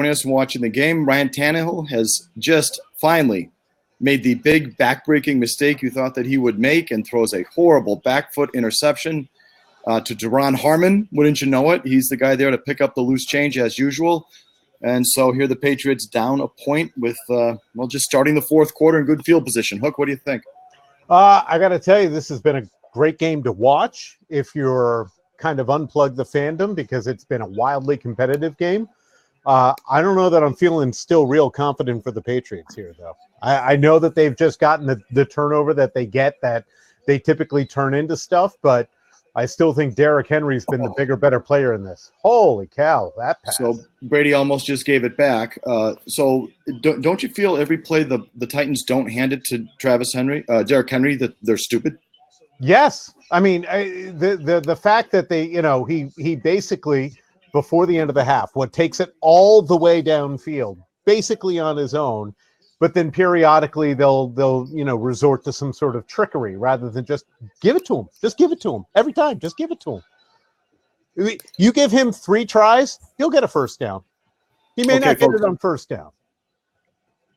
joining us and watching the game. Ryan Tannehill has just finally made the big back-breaking mistake you thought that he would make and throws a horrible back foot interception to Duron Harmon. Wouldn't you know it? He's the guy there to pick up the loose change as usual. And so here the Patriots down a point with, just starting the fourth quarter in good field position. Hook, what do you think? I got to tell you, this has been a great game to watch if you're kind of unplugged the fandom, because it's been a wildly competitive game. I don't know that I'm feeling still real confident for the Patriots here, though. I know that they've just gotten the turnover that they get, that they typically turn into stuff, but I still think Derrick Henry's been the bigger, better player in this. Holy cow, that pass. So Brady almost just gave it back. So don't you feel every play the Titans don't hand it to Derrick Henry, that they're stupid? Yes. I mean, the fact that they, he basically, before the end of the half, takes it all the way downfield, basically on his own, but then periodically they'll resort to some sort of trickery rather than just give it to him. Just give it to him every time. Just give it to him. You give him 3 tries, he'll get a first down. He may not get it on first down.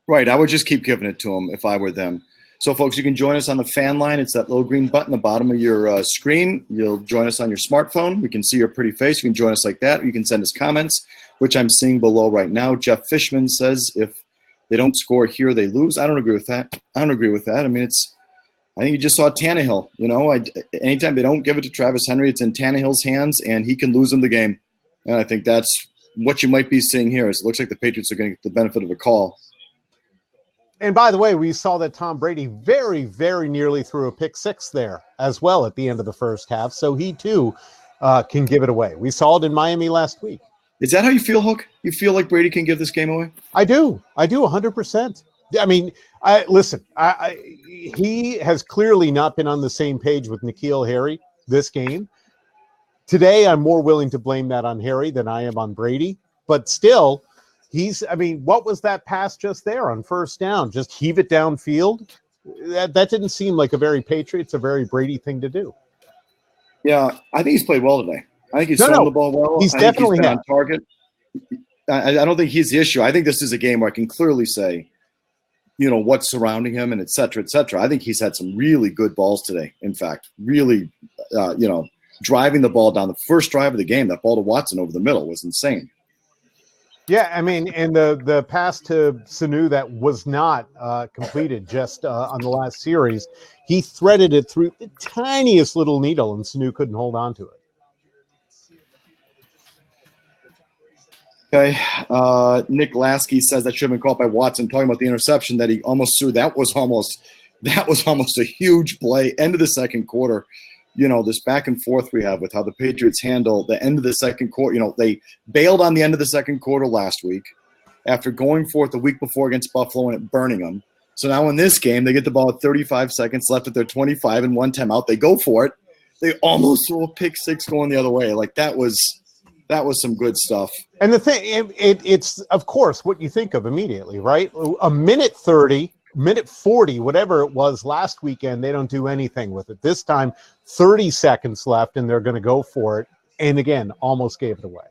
Right. I would just keep giving it to him if I were them. So, folks, you can join us on the fan line. It's that little green button at the bottom of your screen. You'll join us on your smartphone. We can see your pretty face. You can join us like that. You can send us comments, which I'm seeing below right now. Jeff Fishman says if they don't score here, they lose. I don't agree with that. I mean, I think you just saw Tannehill. Anytime they don't give it to Travis Henry, it's in Tannehill's hands, and he can lose them the game. And I think that's what you might be seeing here. It looks like the Patriots are going to get the benefit of a call. And by the way, we saw that Tom Brady very, very nearly threw a pick 6 there as well at the end of the first half. So he, too, can give it away. We saw it in Miami last week. Is that how you feel, Hook? You feel like Brady can give this game away? I do 100%. I mean, he has clearly not been on the same page with N'Keal Harry this game. Today, I'm more willing to blame that on Harry than I am on Brady. But still, what was that pass just there on first down? Just heave it downfield? That didn't seem like a very Brady thing to do. Yeah, I think he's played well today. I think he's thrown the ball well. He's definitely been on target. I don't think he's the issue. I think this is a game where I can clearly say, what's surrounding him and et cetera, et cetera. I think he's had some really good balls today. In fact, really, driving the ball down the first drive of the game, that ball to Watson over the middle was insane. Yeah, I mean, and the pass to Sanu that was not completed just on the last series, he threaded it through the tiniest little needle, and Sanu couldn't hold on to it. Okay, Nick Lasky says that should have been caught by Watson, talking about the interception that he almost threw. That was almost a huge play. End of the second quarter. This back and forth we have with how the Patriots handle the end of the second quarter. They bailed on the end of the second quarter last week after going for it the week before against Buffalo and it burning them. So now in this game, they get the ball with 35 seconds left at their 25 and 1 timeout. They go for it. They almost throw a pick 6 going the other way. Like that was some good stuff. And the thing, it's of course what you think of immediately, right? A minute 30. Minute 40, whatever it was last weekend, they don't do anything with it. This time, 30 seconds left, and they're going to go for it. And again, almost gave it away.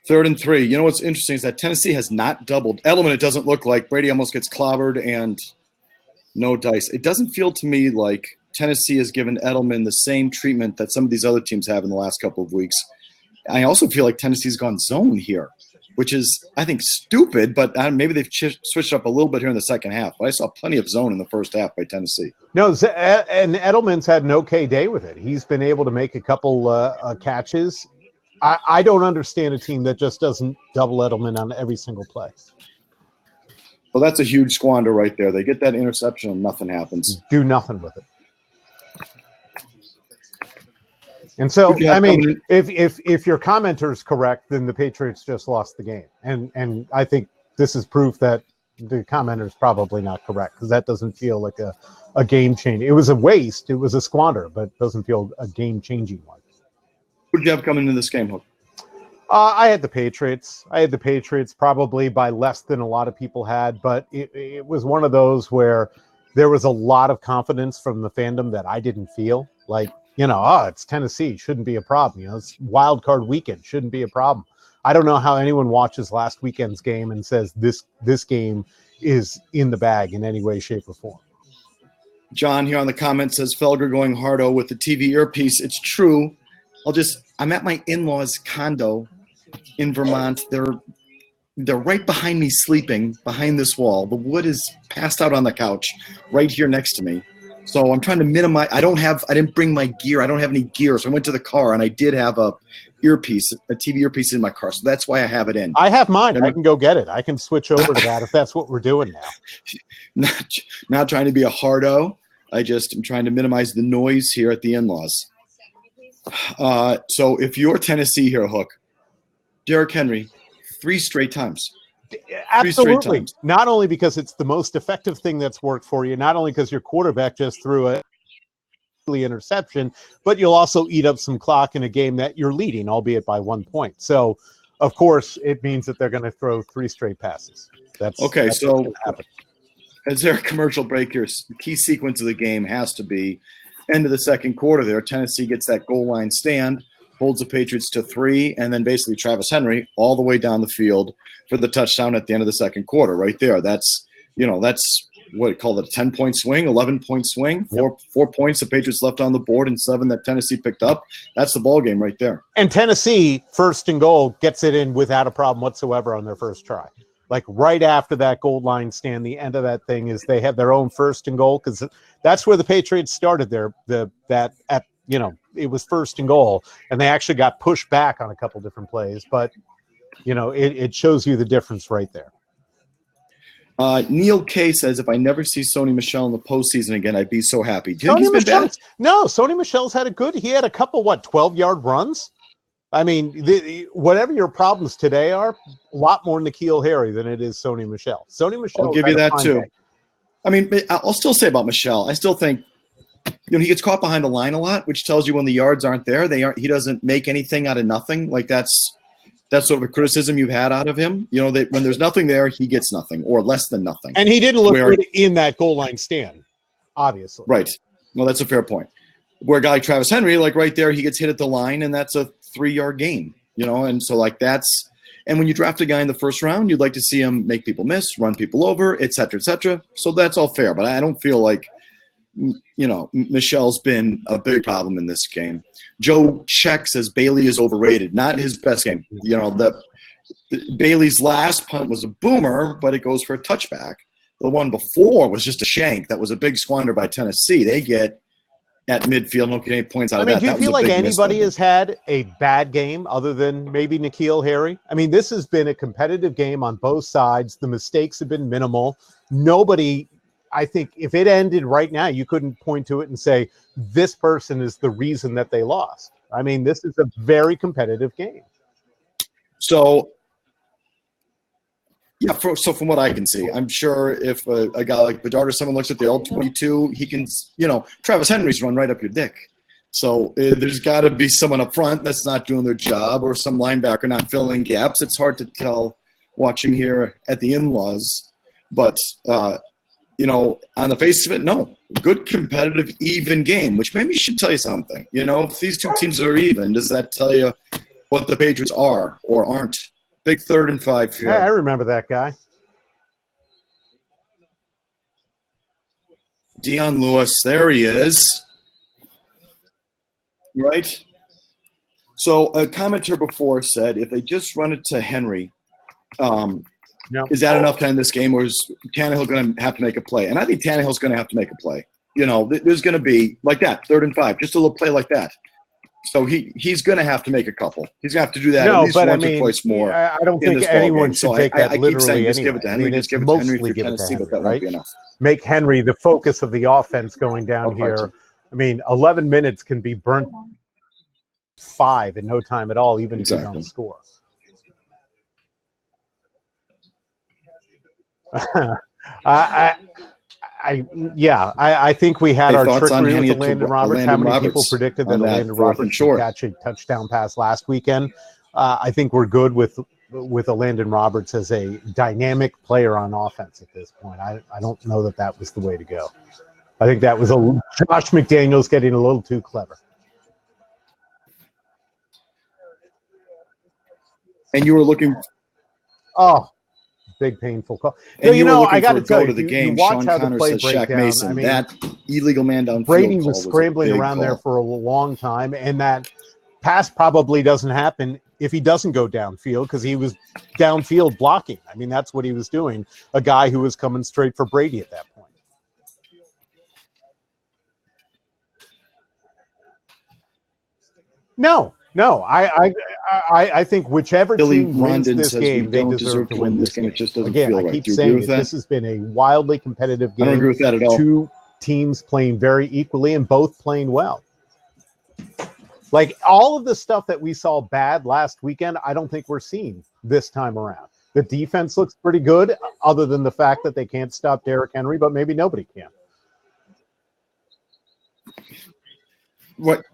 3rd and 3. You know what's interesting is that Tennessee has not doubled. Edelman, it doesn't look like. Brady almost gets clobbered and no dice. It doesn't feel to me like Tennessee has given Edelman the same treatment that some of these other teams have in the last couple of weeks. I also feel like Tennessee's gone zone here, which is, I think, stupid, but maybe they've switched up a little bit here in the second half. But I saw plenty of zone in the first half by Tennessee. No, and Edelman's had an okay day with it. He's been able to make a couple catches. I don't understand a team that just doesn't double Edelman on every single play. Well, that's a huge squander right there. They get that interception and nothing happens. Do nothing with it. And so, I mean, if your commenter is correct, then the Patriots just lost the game. And I think this is proof that the commenter is probably not correct, because that doesn't feel like a game change. It was a waste. It was a squander, but it doesn't feel a game-changing one. Who did you have coming into this game, Hook? I had the Patriots. Probably by less than a lot of people had, but it was one of those where there was a lot of confidence from the fandom that I didn't feel. Like, it's Tennessee, shouldn't be a problem. It's wild card weekend, shouldn't be a problem. I don't know how anyone watches last weekend's game and says this game is in the bag in any way, shape, or form. John here on the comment says Felger going hardo with the TV earpiece. It's true. I'm at my in-laws' condo in Vermont. They're right behind me sleeping behind this wall. The wood is passed out on the couch right here next to me. So I'm trying to minimize. I didn't bring my gear. I don't have any gear. So I went to the car and I did have a TV earpiece in my car. So that's why I have it in. I have mine. I can go get it. I can switch over to that if that's what we're doing now. Not trying to be a hardo. I'm trying to minimize the noise here at the in-laws. So if you're Tennessee here, Hook, Derrick Henry, 3 straight times. Absolutely. Times. Not only because it's the most effective thing that's worked for you, not only because your quarterback just threw a interception, but you'll also eat up some clock in a game that you're leading, albeit by 1 point. So, of course, it means that they're going to throw 3 straight passes. That's what's gonna happen. As there a commercial break here, the key sequence of the game has to be end of the second quarter there. Tennessee gets that goal line stand, holds the Patriots to 3, and then basically Travis Henry all the way down the field for the touchdown at the end of the second quarter right there. That's what you call it, a 10-point swing, 11-point swing, four points the Patriots left on the board and 7 that Tennessee picked up. That's the ball game right there. And Tennessee, first and goal, gets it in without a problem whatsoever on their first try. Like right after that goal line stand, the end of that thing is they have their own first and goal because that's where the Patriots started it was first and goal, and they actually got pushed back on a couple different plays, but it shows you the difference right there. Neil K says, if I never see Sony Michel in the postseason again, I'd be so happy. Do you think he's been bad? No, Sony Michel's he had a couple, 12-yard runs? I mean, whatever your problems today are, a lot more N'Keal Harry than it is Sony Michel. Sony Michel, I'll give you that too. I mean, I'll still say about Michel, I still think he gets caught behind the line a lot, which tells you when the yards aren't there, he doesn't make anything out of nothing. Like that's sort of a criticism you've had out of him. That when there's nothing there, he gets nothing or less than nothing. And he didn't look good in that goal line stand, obviously. Right. Well, that's a fair point. Where a guy like Travis Henry, like right there, he gets hit at the line, and that's a 3-yard gain. And so and when you draft a guy in the first round, you'd like to see him make people miss, run people over, et cetera, et cetera. So that's all fair. But I don't feel like Michel's been a big problem in this game. Joe Check says Bailey is overrated. Not his best game. Bailey's last punt was a boomer, but it goes for a touchback. The one before was just a shank. That was a big squander by Tennessee. They get at midfield, don't get any points out of that. Do you feel like anybody has had a bad game other than maybe N'Keal Harry? I mean, this has been a competitive game on both sides. The mistakes have been minimal. Nobody, I think, if it ended right now, you couldn't point to it and say, this person is the reason that they lost. I mean, this is a very competitive game. So, yeah, so from what I can see, I'm sure if a guy like Bedard or someone looks at the old 22, he can, Travis Henry's run right up your dick. So there's got to be someone up front that's not doing their job or some linebacker not filling gaps. It's hard to tell watching here at the in-laws. But, on the face of it, no. Good, competitive, even game, which maybe should tell you something. If these two teams are even, does that tell you what the Patriots are or aren't? Big 3rd and 5 here. I remember that guy. Dion Lewis, there he is. Right? So a commenter before said if they just run it to Henry, is that enough to end this game, or is Tannehill going to have to make a play? And I think Tannehill's going to have to make a play. There's going to be like that, 3rd and 5, just a little play like that. So he's going to have to make a couple. He's going to have to do that at least once or twice more. I don't think anyone should take that literally. Just give it to Henry. Just give it to Henry for Tennessee, but that won't be enough. Make Henry the focus of the offense going down here. I mean, 11 minutes can be burnt 5 in no time at all, even if you don't score. I think we had our trickery with Landon Roberts. How many people predicted that Landon Roberts would catch a touchdown pass last weekend? I think we're good with Landon Roberts as a dynamic player on offense at this point. I don't know that was the way to go. I think that was Josh McDaniels getting a little too clever. and you were looking Oh, big painful call. and you were looking I got for to a tell go you, to the you game. watch Sean how the Connor play says break Shaq down. Mason. I mean, That illegal man downfield Brady call was was scrambling a big around call. there for a long time, and that pass probably doesn't happen if he doesn't go downfield because he was downfield blocking. I mean, that's what he was doing. A guy who was coming straight for Brady at that point. No. I think whichever Billy team wins Rondon this says we game, they don't deserve deserve to to win win this this game. game. It just doesn't Again, feel I right. keep Do you agree saying with it. that? This has been a wildly competitive I don't game. agree with that at all. Two teams playing very equally and both playing well. Like all of the stuff that we saw bad last weekend, I don't think we're seeing this time around. The defense looks pretty good, other than the fact that they can't stop Derrick Henry, but maybe nobody can. What?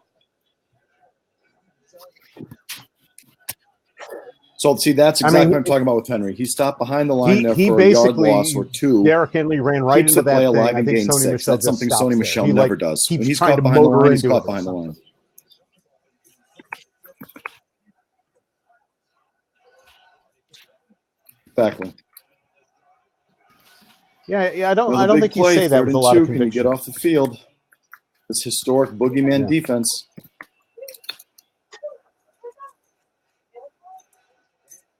So see, that's exactly what I'm talking about with Henry. He stopped behind the line there He for a yard basically, loss or two. Derrick Henry ran right Keeps into the play that alive thing. I and think gains Sony 6. Michel That's just something stops Sony there. Michel He never does. keeps When he's trying caught to behind the motor line, he's into caught it or behind the something. line. Exactly. Yeah. I don't Another big think you play, say that 3rd with a and lot 2. of Can you conviction. get off the field? This historic boogeyman defense.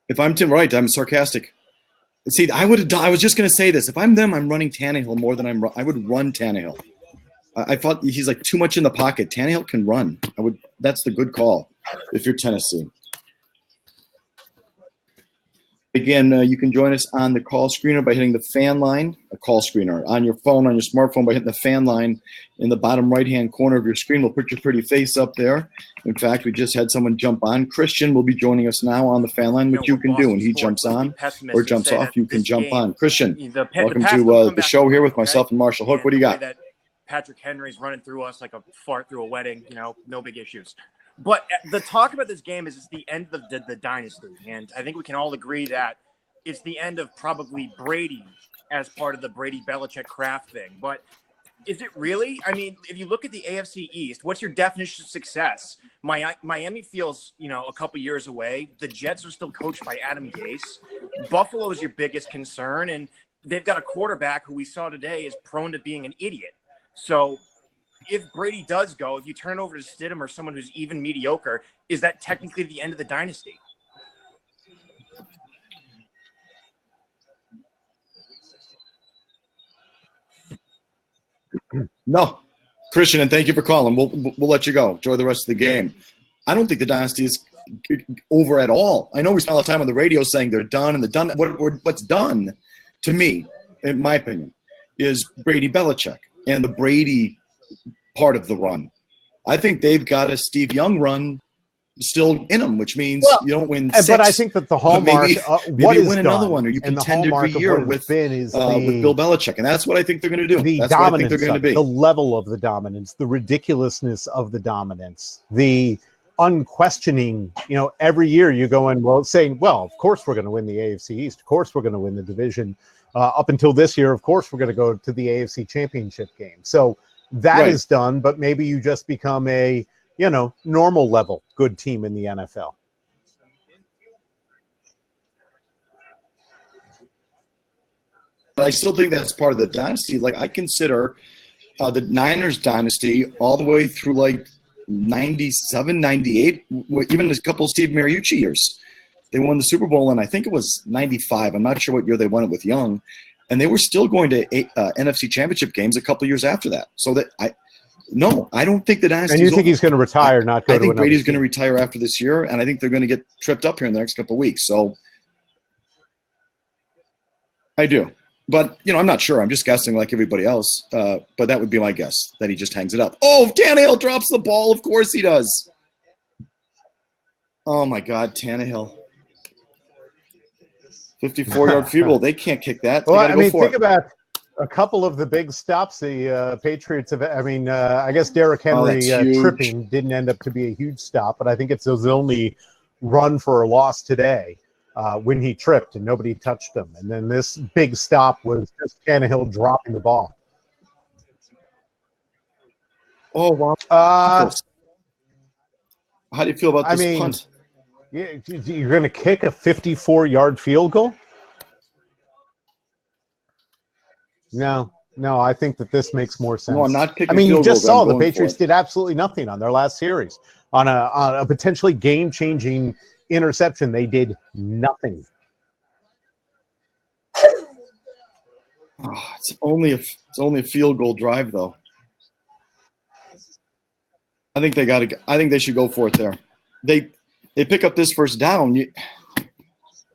If I'm Tim Wright, I'm sarcastic. See, I was just going to say this. If I'm them, I'm running Tannehill more than I would run Tannehill. I thought he's like too much in the pocket. Tannehill can run. That's the good call if you're Tennessee. Again, you can join us on the call screener by hitting the fan line, a call screener, on your phone, on your smartphone by hitting the fan line in the bottom right-hand corner of your screen. We'll put your pretty face up there. In fact, we just had someone jump on. Christian will be joining us now on the fan line, which you can do. When he jumps on or jumps off, you can jump on. Christian, welcome to the show here with myself and Marshall Hook. What do you got? Patrick Henry's running through us like a fart through a wedding, no big issues. But the talk about this game is it's the end of the dynasty. And I think we can all agree that it's the end of probably Brady as part of the Brady-Belichick Kraft thing. But is it really? I mean, if you look at the AFC East, what's your definition of success? Miami feels, a couple years away. The Jets are still coached by Adam Gase. Buffalo is your biggest concern. And they've got a quarterback who we saw today is prone to being an idiot. So if Brady does go, if you turn it over to Stidham or someone who's even mediocre, is that technically the end of the dynasty? No. Christian, and thank you for calling. We'll let you go. Enjoy the rest of the game. I don't think the dynasty is over at all. I know we spent a lot of time on the radio saying they're done, and what's done, to me, in my opinion, is Brady Belichick and the Brady part of the run. I think they've got a Steve Young run still in them, which means you don't win 6. But I think that the hallmark, maybe what you is win done, another one, or you contend every year with Bill Belichick, and that's what I think they're going to do. The that's what I think they're going to be. The level of the dominance, the ridiculousness of the dominance, the unquestioning. Every year you go in saying, well, of course we're going to win the AFC East, of course we're going to win the division. Up until this year, of course we're going to go to the AFC Championship game. So that is done, but maybe you just become a normal level good team in the NFL. But I still think that's part of the dynasty. Like, I consider the Niners dynasty all the way through like 97, 98, even a couple of Steve Mariucci years. They won the Super Bowl, and I think it was 95. I'm not sure what year they won it with Young. And they were still going to NFC Championship games a couple of years after that. So I don't think the dynasty. And you think he's going to retire, not go to another I think Brady's team. going to retire after this year, and I think they're going to get tripped up here in the next couple of weeks. So I do. But, I'm not sure. I'm just guessing like everybody else. But that would be my guess, that he just hangs it up. Oh, Tannehill drops the ball. Of course he does. Oh, my God, Tannehill. 54-yard field goal. They can't kick that. Well, think about a couple of the big stops the Patriots have. I guess Derrick Henry tripping didn't end up to be a huge stop, but I think it's his only run for a loss today when he tripped and nobody touched him. And then this big stop was just Tannehill dropping the ball. Oh, wow. How do you feel about this punt? You're going to kick a 54-yard field goal? No, I think that this makes more sense. No, I'm not kicking I mean, you field just goals. saw I'm the going Patriots for it. did absolutely nothing on their last series. On a potentially game-changing interception, they did nothing. Oh, it's only a field goal drive, though. I think they should go for it there. They pick up this first down.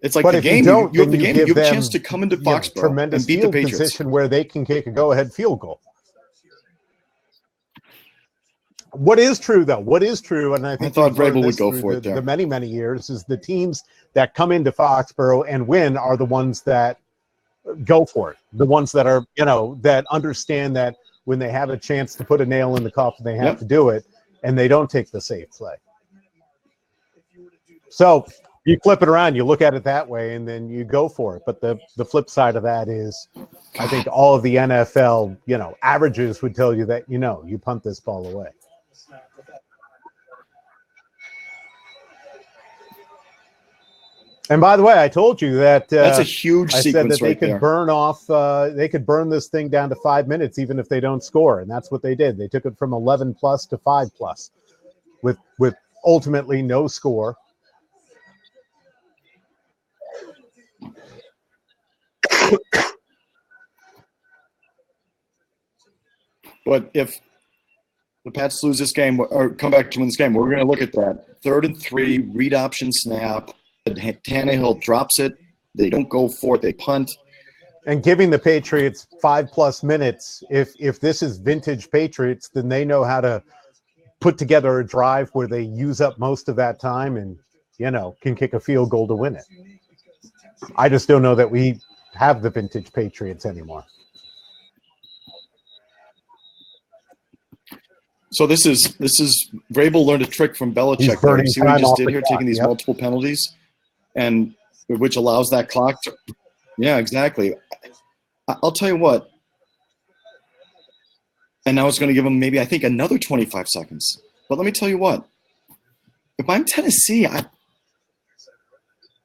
It's like But the if game. you don't, You have then the you game. give You have a them chance to come into Foxborough tremendous and beat the field Patriots. position where they can kick a go-ahead field goal. What is true, though? What is true, and I think thought we've learned Vrabel would this go through for it there. the many, many years, is the teams that come into Foxborough and win are the ones that go for it. The ones that are, that understand that when they have a chance to put a nail in the coffin, they have to do it, and they don't take the safe play. So you flip it around, you look at it that way, and then you go for it. But the flip side of that is, I think all of the NFL, averages would tell you that, you punt this ball away. And by the way, I told you that that's a huge I said sequence that they right could there. burn off. They could burn this thing down to 5 minutes, even if they don't score, and that's what they did. They took it from 11 plus to 5 plus, with ultimately no score. But if the Pats lose this game or come back to win this game, we're going to look at that 3rd and 3 read option snap. Tannehill drops it. They don't go for it. They punt. And giving the Patriots 5 plus minutes, if this is vintage Patriots, then they know how to put together a drive where they use up most of that time and, can kick a field goal to win it. I just don't know that we have the vintage Patriots anymore. So this is Vrabel learned a trick from Belichick. He's burning See what he time just off did the here, clock, taking these multiple penalties, and which allows that clock to. Yeah, exactly. I'll tell you what. And now it's going to give him maybe, I think, another 25 seconds. But let me tell you what. If I'm Tennessee, I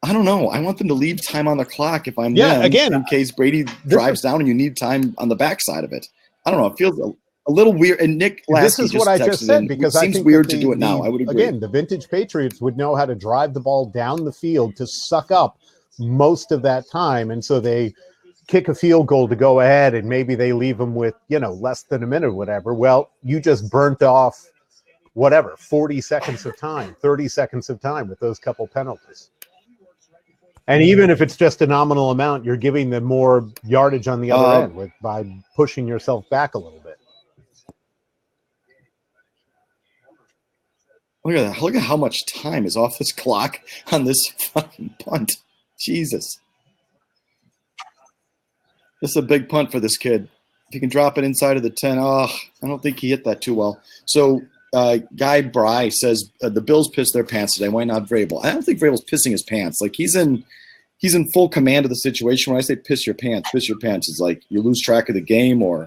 don't know. I want them to leave time on the clock if I'm them, again, in case Brady drives down and you need time on the backside of it. I don't know. It feels a little weird. And Nick Lasky this is what I just said, because it I seems think weird to do it now. I would agree. Again, the vintage Patriots would know how to drive the ball down the field to suck up most of that time, and so they kick a field goal to go ahead, and maybe they leave them with less than a minute or whatever. Well, you just burnt off 40 seconds of time, 30 seconds of time with those couple penalties. And even if it's just a nominal amount, you're giving them more yardage on the other end by pushing yourself back a little bit. Look at that. Look at how much time is off this clock on this fucking punt. Jesus. This is a big punt for this kid. If he can drop it inside of the 10, I don't think he hit that too well. So Guy Bry says the Bills pissed their pants today. Why not Vrabel? I don't think Vrabel's pissing his pants. Like he's in full command of the situation. When I say piss your pants, it's like you lose track of the game, or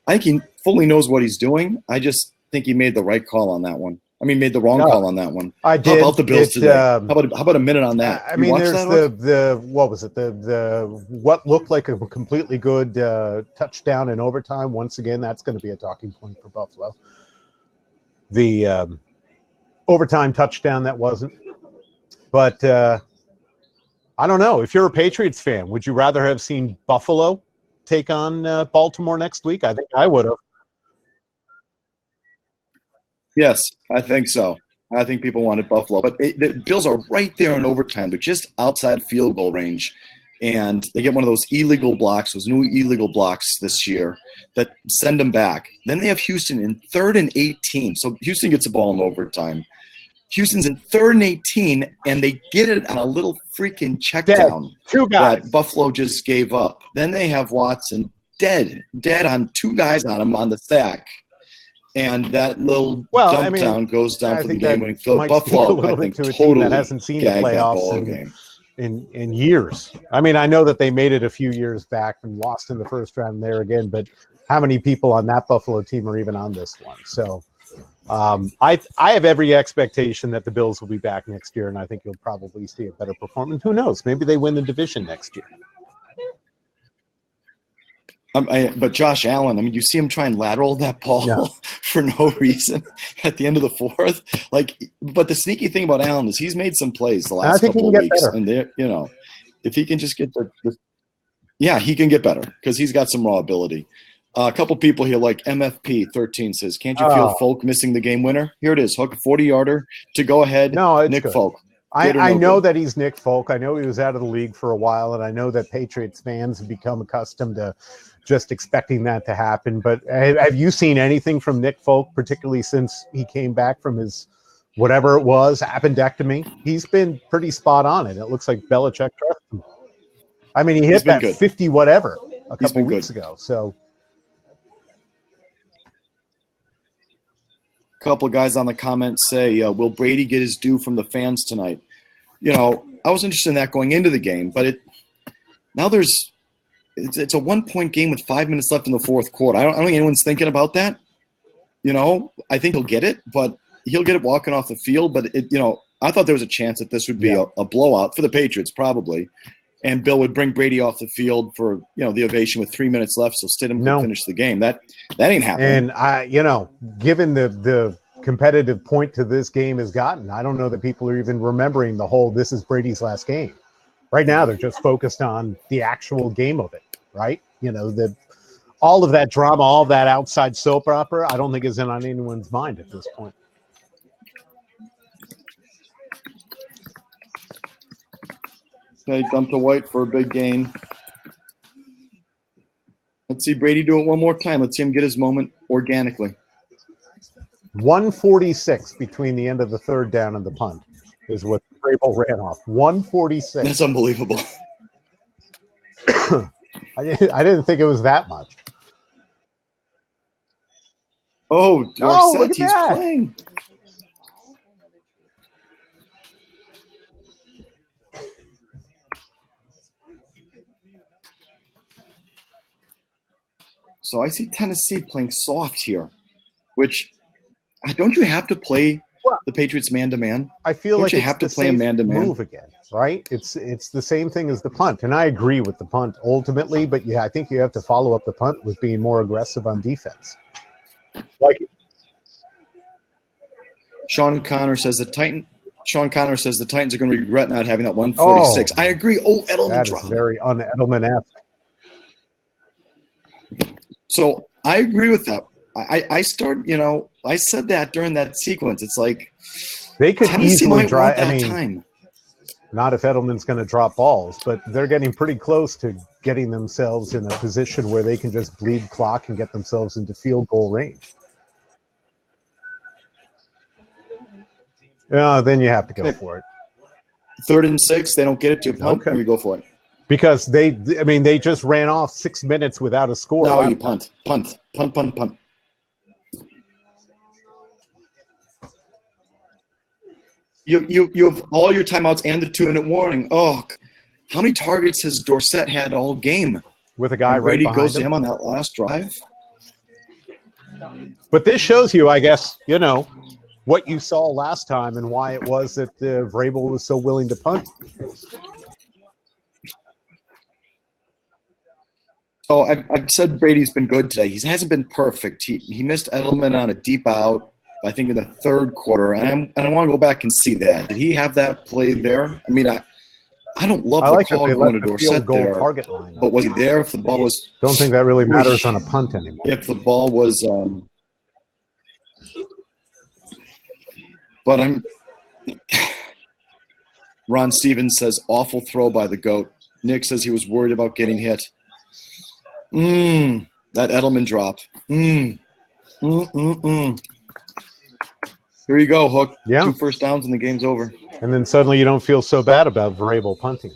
I think he fully knows what he's doing. I just think he made the right call on that one. I mean, made the wrong call on that one. I did. How about the Bills today? How about a minute on that? I mean, there's what was it? What looked like a completely good touchdown in overtime. Once again, that's going to be a talking point for Buffalo. The overtime touchdown that wasn't. But I don't know. If you're a Patriots fan, would you rather have seen Buffalo take on Baltimore next week? I think I would have. Yes, I think so. I think people wanted Buffalo. But the Bills are right there in overtime. They're just outside field goal range. And they get one of those illegal blocks, those new illegal blocks this year that send them back. Then they have Houston in 3rd and 18. So Houston gets the ball in overtime. Houston's in 3rd and 18, and they get it on a little freaking check down that Buffalo just gave up. Then they have Watson dead on 2 guys on him on the sack. And that little dump down goes down for the game-winning field. Buffalo, I think, totally that hasn't seen the playoffs game. In years. I mean, I know that they made it a few years back and lost in the first round there again, but how many people on that Buffalo team are even on this one? So I have every expectation that the Bills will be back next year, and I think you'll probably see a better performance. Who knows? Maybe they win the division next year. But Josh Allen, I mean, you see him try and lateral that ball for no reason at the end of the fourth. But the sneaky thing about Allen is he's made some plays the last couple of weeks, and if he can just get he can get better because he's got some raw ability. A couple people here, like MFP 13 says, "Can't you feel Folk missing the game winner?" Here it is, Hook, 40-yarder to go ahead. No, it's Nick good. Folk. I know that he's Nick Folk. I know he was out of the league for a while, and I know that Patriots fans have become accustomed to just expecting that to happen. But have you seen anything from Nick Folk, particularly since he came back from his whatever it was, appendectomy? He's been pretty spot on, and it looks like Belichick trusted him. I mean, he hit that good. 50 whatever a couple weeks ago. So. A couple of guys on the comments say, will Brady get his due from the fans tonight? I was interested in that going into the game, but it's a 1-point game with 5 minutes left in the fourth quarter. I don't think anyone's thinking about that. I think he'll get it, but he'll get it walking off the field. But I thought there was a chance that this would be a blowout for the Patriots, probably. And Bill would bring Brady off the field for, the ovation with 3 minutes left. So Stidham could finish the game. That ain't happening. And given the competitive point to this game has gotten, I don't know that people are even remembering the whole, this is Brady's last game. Right now, they're just focused on the actual game of it. Right. All of that drama, all of that outside soap opera, I don't think is on anyone's mind at this point. Okay, dump to White for a big gain. Let's see Brady do it one more time. Let's see him get his moment organically. 146 between the end of the third down and the punt is what Vrabel ran off. 146. That's unbelievable. I didn't think it was that much. Oh, Dorsett, he's playing. So I see Tennessee playing soft here, which don't you have to play the Patriots man-to-man? I feel like you have to play a man-to-man move again, right? It's the same thing as the punt, and I agree with the punt ultimately, but I think you have to follow up the punt with being more aggressive on defense. Sean Connor says the Titans are going to regret not having that 146. I agree. Oh, Edelman dropped. That is very un-Edelman-esque. So I agree with that. I said that during that sequence. It's like they could easily drive. Time. Not if Edelman's going to drop balls, but they're getting pretty close to getting themselves in a position where they can just bleed clock and get themselves into field goal range. Then you have to go for it. 3rd and 6, they don't get it to a punt. Okay. You go for it. Because they just ran off 6 minutes without a score. No, you punt. You have all your timeouts and the 2-minute warning. Oh, how many targets has Dorsett had all game? With a guy right behind goes him. to him on that last drive. But this shows you, I guess, what you saw last time and why it was that Vrabel was so willing to punt. Oh, I've said Brady's been good today. He hasn't been perfect. He missed Edelman on a deep out, I think, in the third quarter. And I want to go back and see that. Did he have that play there? I mean, I don't love the call going to Dorsett there. But was he there if the ball was – Don't think that really matters on a punt anymore. If the ball was but I'm – Ron Stevens says, awful throw by the GOAT. Nick says he was worried about getting hit. That Edelman drop. Here you go, Hook. Yeah. 2 first downs and the game's over. And then suddenly you don't feel so bad about Vrabel punting.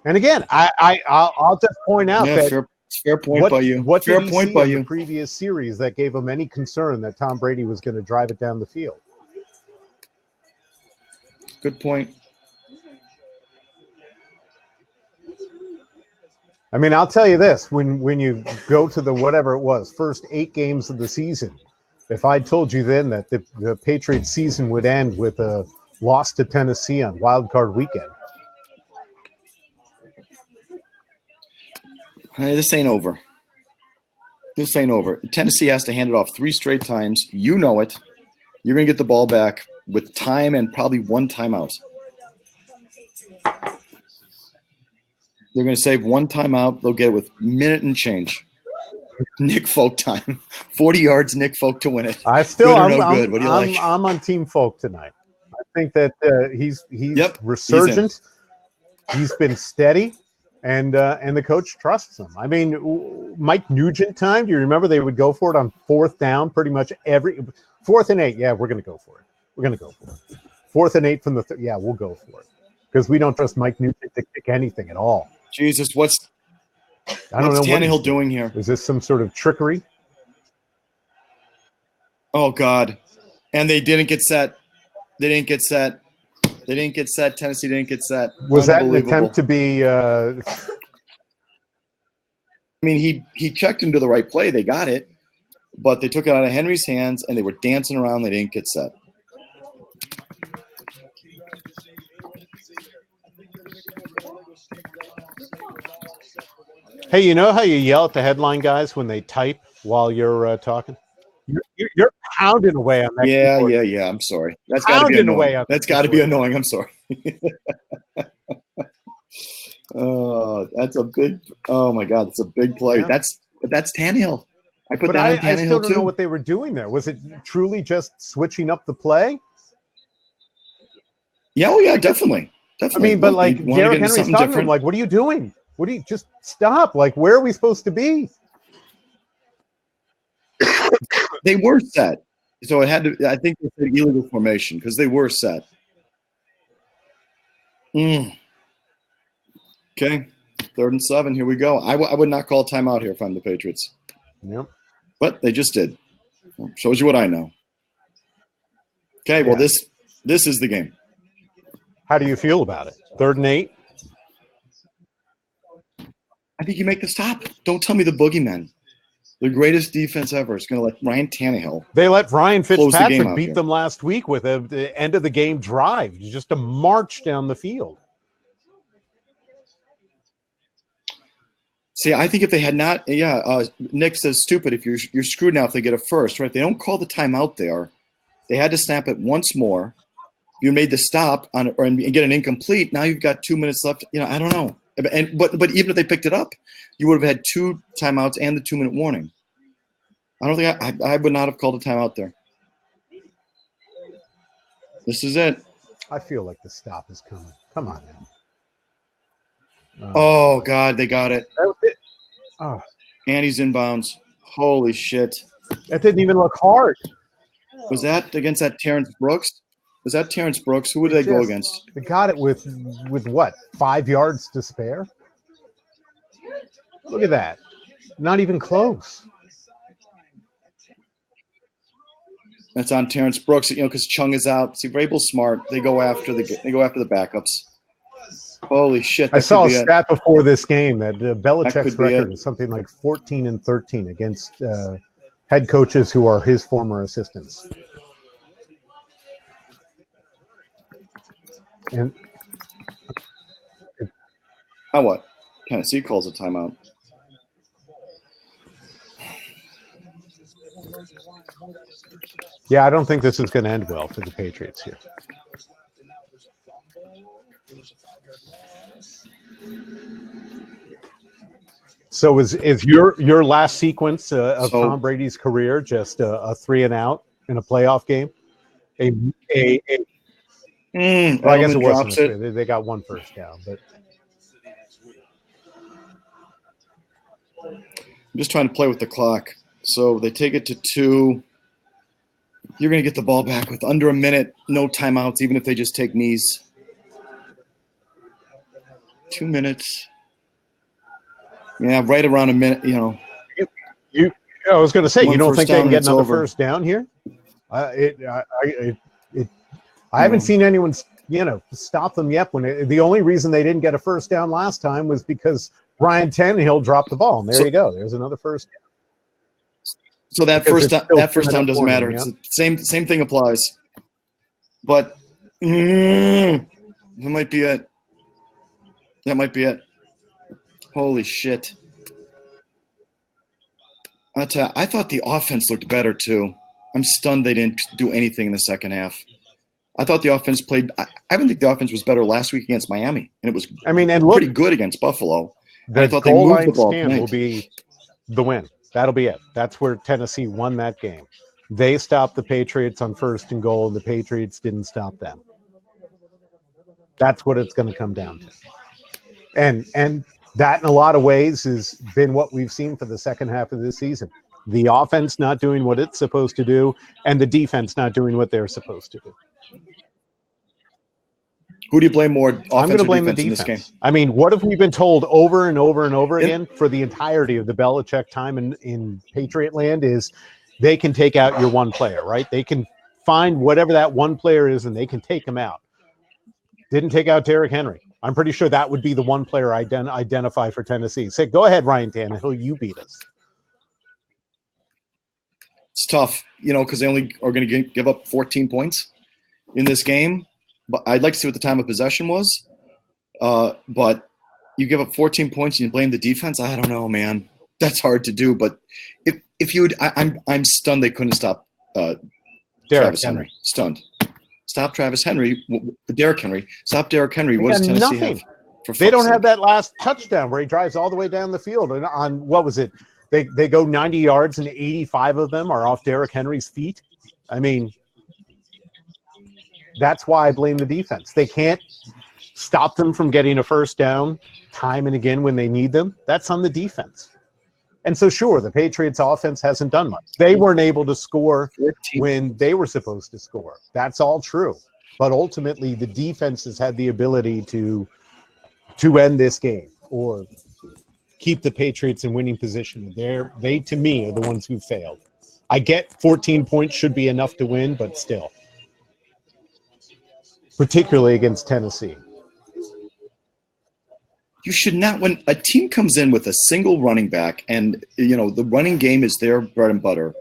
And again, I'll just point out that fair point by you. What fair did he point see by in you. the previous series that gave him any concern that Tom Brady was going to drive it down the field? Good point. I mean, I'll tell you this: when you go to the whatever it was, first 8 games of the season, If I told you then that the Patriots season would end with a loss to Tennessee on Wild Card Weekend. Hey, this ain't over. This ain't over. Tennessee has to hand it off 3 straight times. You know it. You're going to get the ball back with time and probably 1 timeout. They're going to save 1 timeout. They'll get it with minute and change. Nick Folk time. 40 yards, Nick Folk to win it. I still, good or no good? What do you like? I'm on Team Folk tonight. I think that he's resurgent. He's been steady, and the coach trusts him. I mean, Mike Nugent time. Do you remember they would go for it on 4th down pretty much every 4th and 8? Yeah, we're going to go for it. We're going to go for it. 4th and 8 from the yeah, we'll go for it because we don't trust Mike Nugent to kick anything at all. Jesus, what's Tannehill doing here? Is this some sort of trickery? Oh God! And they didn't get set. They didn't get set. They didn't get set. Tennessee didn't get set. Was that an attempt to be? I mean, he checked into the right play. They got it, but they took it out of Henry's hands, and they were dancing around. They didn't get set. Hey, you know how you yell at the headline guys when they type while you're talking? You're pounding away on that. Yeah. I'm sorry. That's got to be annoying. That's got to be annoying. I'm sorry. Oh, that's a big. Oh my God, that's a big play. Yeah. That's Tannehill. I put that on Tannehill too. I still don't know what they were doing there. Was it truly just switching up the play? Yeah. Oh yeah, definitely. I mean, but like Derrick Henry's talking to him, like, what are you doing? What do you just stop? Like, where are we supposed to be? They were set. So it had to, I think it's an illegal formation because they were set. Okay. 3rd and 7. Here we go. I would not call timeout here if I'm the Patriots. Yep. But they just did. Shows you what I know. Okay. Well, this is the game. How do you feel about it? 3rd and 8. I think you make the stop. Don't tell me the boogeyman. The greatest defense ever is going to let Ryan Tannehill. They let Ryan Fitzpatrick beat them last week with the end of the game drive, just a march down the field. See, I think if they had not, Nick says stupid. If you're screwed now if they get a first, right? They don't call the timeout there. They had to snap it once more. You made the stop and get an incomplete. Now you've got 2 minutes left. I don't know. But even if they picked it up, you would have had 2 timeouts and the 2-minute warning. I don't think I would not have called a timeout there. This is it. I feel like the stop is coming. Come on now. Oh God, they got it. That was it. Oh. And he's inbounds. Holy shit. That didn't even look hard. Was that against that Terrence Brooks? Was that Terrence Brooks? Who would they go against? They got it with what? 5 yards to spare? Look at that. Not even close. That's on Terrence Brooks, because Chung is out. See, Vrabel's smart. They go after the backups. Holy shit. I saw a stat before this game that Belichick's record is something like 14-13 against head coaches who are his former assistants. And now what? Tennessee calls a timeout. Yeah, I don't think this is going to end well for the Patriots here. So is your last sequence of Tom Brady's career just a 3 and out in a playoff game? Well, I guess it wasn't. They got 1 first down, but I'm just trying to play with the clock. So they take it to 2. You're going to get the ball back with under a minute, no timeouts, even if they just take knees. 2 minutes. Yeah, right around a minute. I was going to say, you don't think they can get another first down here? I haven't seen anyone, stop them yet. The only reason they didn't get a first down last time was because Ryan Tannehill dropped the ball. And there you go. There's another first down. So that Because first it's still that first 2-minute down doesn't warning, matter. yeah. It's the same thing applies. But that might be it. That might be it. Holy shit. I thought the offense looked better too. I'm stunned they didn't do anything in the second half. I thought the offense played. I didn't think the offense was better last week against Miami, and it was and look, pretty good against Buffalo. the I thought they goal moved the line ball stand will tonight. be the win. That'll be it. That's where Tennessee won that game. They stopped the Patriots on 1st and goal, and the Patriots didn't stop them. That's what it's going to come down to. And that, in a lot of ways, has been what we've seen for the second half of this season. The offense not doing what it's supposed to do, and the defense not doing what they're supposed to do. Who do you blame more, I'm going offense to or blame the defense in defense. this game? I mean, what have we been told over and over and over again for the entirety of the Belichick time in Patriot land is they can take out your one player, right? They can find whatever that one player is and they can take him out. Didn't take out Derrick Henry. I'm pretty sure that would be the one player identify for Tennessee. Say, go ahead, Ryan Tannehill, you beat us. It's tough, because they only are going to give up 14 points in this game. But I'd like to see what the time of possession was. But you give up 14 points and you blame the defense. I don't know, man. That's hard to do. But if you would, I'm stunned they couldn't stop Travis Henry. Stunned. Stop Travis Henry. Derrick Henry. Stop Derrick Henry. What does Tennessee have? They don't have that last touchdown where he drives all the way down the field. And on what was it? They go 90 yards and 85 of them are off Derrick Henry's feet. I mean, that's why I blame the defense. They can't stop them from getting a first down time and again when they need them. That's on the defense. And so, sure, the Patriots offense hasn't done much. They weren't able to score when they were supposed to score. That's all true. But ultimately, the defense has had the ability to end this game or keep the Patriots in winning position. They, to me, are the ones who failed. I get 14 points should be enough to win, but still. Particularly against Tennessee. You should not, when a team comes in with a single running back and, the running game is their bread and butter.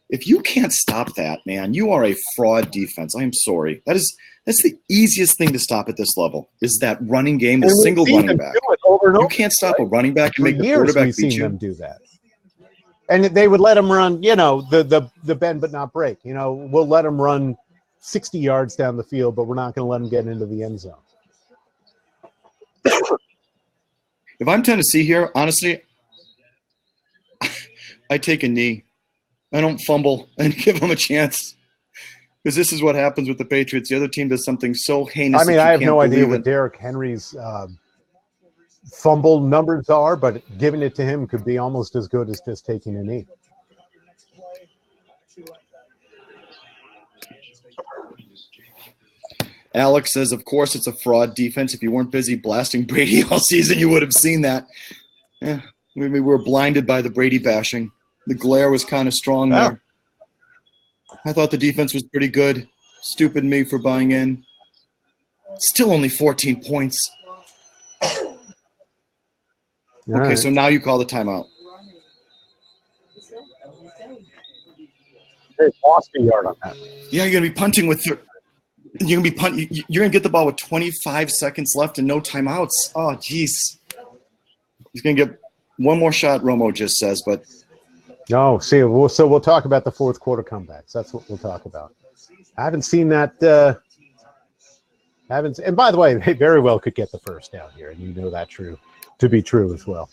If you can't stop that, man, you are a fraud defense. I'm sorry. That's the easiest thing to stop at this level is that running game, the single running back. You can't stop a running back and make the quarterback beat you. We've seen them do that. And they would let them run, the bend but not break. We'll let them run 60 yards down the field, but we're not going to let them get into the end zone. If I'm Tennessee here, honestly, I take a knee. I don't fumble and give them a chance. Because this is what happens with the Patriots. The other team does something so heinous. I mean, I have no idea what Derrick Henry's fumble numbers are, but giving it to him could be almost as good as just taking a knee. Alex says, of course, it's a fraud defense. If you weren't busy blasting Brady all season, you would have seen that. Yeah, we were blinded by the Brady bashing. The glare was kind of strong there. I thought the defense was pretty good. Stupid me for buying in. Still only 14 points. Okay, so now you call the timeout. They lost a yard on that. Yeah, you're going to be punting with you're going to get the ball with 25 seconds left and no timeouts. Oh, jeez. He's going to get one more shot, Romo just says, but. No, so we'll talk about the fourth quarter comebacks. That's what we'll talk about. I haven't seen that. And by the way, they very well could get the first down here, and you know that to be true as well.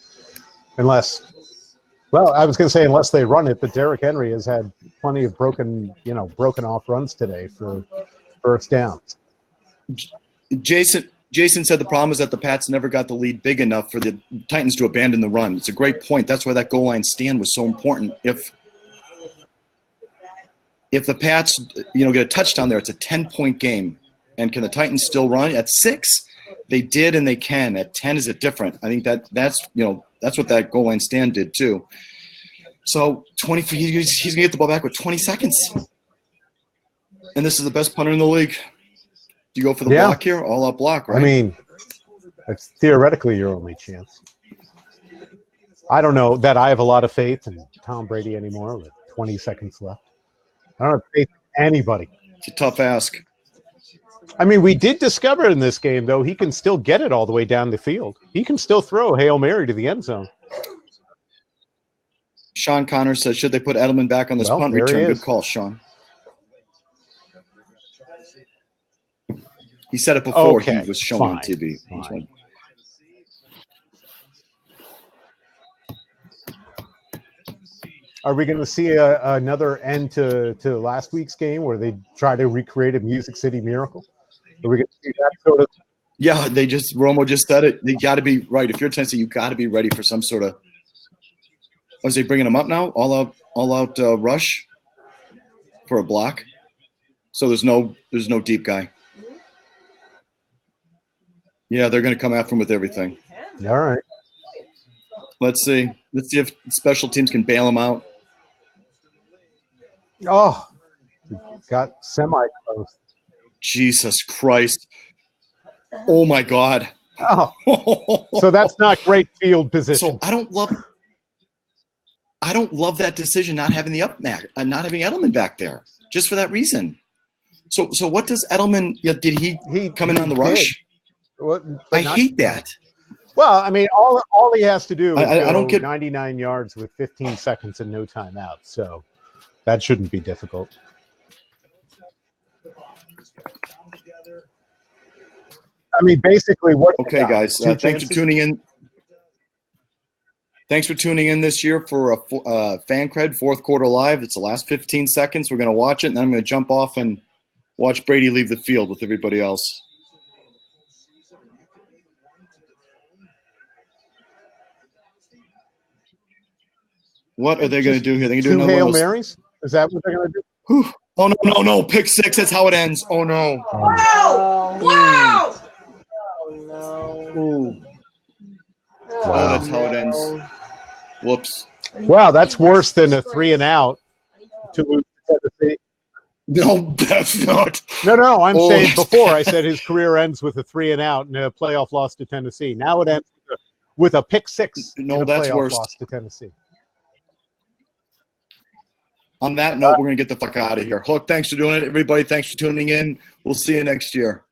Unless they run it, but Derrick Henry has had plenty of broken off runs today for first downs. Jason said the problem is that the Pats never got the lead big enough for the Titans to abandon the run. It's a great point. That's why that goal line stand was so important. If the Pats, get a touchdown there, it's a 10-point game. And can the Titans still run? At 6, they did and they can. At 10, is it different? I think that's what that goal line stand did too. So he's going to get the ball back with 20 seconds. And this is the best punter in the league. Do you go for the block here? All-out block, right? I mean, it's theoretically your only chance. I don't know that I have a lot of faith in Tom Brady anymore with 20 seconds left. I don't have faith in anybody. It's a tough ask. I mean, we did discover in this game, though, he can still get it all the way down the field. He can still throw a Hail Mary to the end zone. Sean Connor says, should they put Edelman back on this punt there he return? is. Good call, Sean. He said it before he was shown on TV. Fine. Are we going to see another end to last week's game where they try to recreate a Music City Miracle? Are we going to see that sort of? Yeah, Romo just said it. They got to be right. If you're Tennessee, you got to be ready for some sort of. Was they bringing him up now? All out rush for a block. So there's no deep guy. Yeah, they're going to come after him with everything. All right. Let's see if special teams can bail him out. Oh, got semi-close. Jesus Christ. Oh, my God. Oh, so that's not great field position. So I don't love that decision not having not having Edelman back there just for that reason. So what does Edelman? Did he come in on the rush? I hate that. Well, I mean, all he has to do is I don't get 99 yards with 15 seconds and no timeout. So that shouldn't be difficult. I mean, basically, what? Okay, guys. Thanks for tuning in. Thanks for tuning in this year for Fan Cred fourth quarter live. It's the last 15 seconds. We're going to watch it, and then I'm going to jump off and watch Brady leave the field with everybody else. What are they going to do here? They're going to do another Hail one of those. Marys? Is that what they're going to do? Whew. Oh, no. Pick six. That's how it ends. Oh, no. Wow! Wow! Oh, no. Ooh. Oh, that's how it ends. Whoops. Wow, that's worse than a 3-and-out to lose to Tennessee. No, that's not. No, I'm saying before I said his career ends with a 3-and-out and a playoff loss to Tennessee. Now it ends with a pick six. No, that's worse. Loss to Tennessee. On that note, we're going to get the fuck out of here. Hook, thanks for doing it. Everybody, thanks for tuning in. We'll see you next year.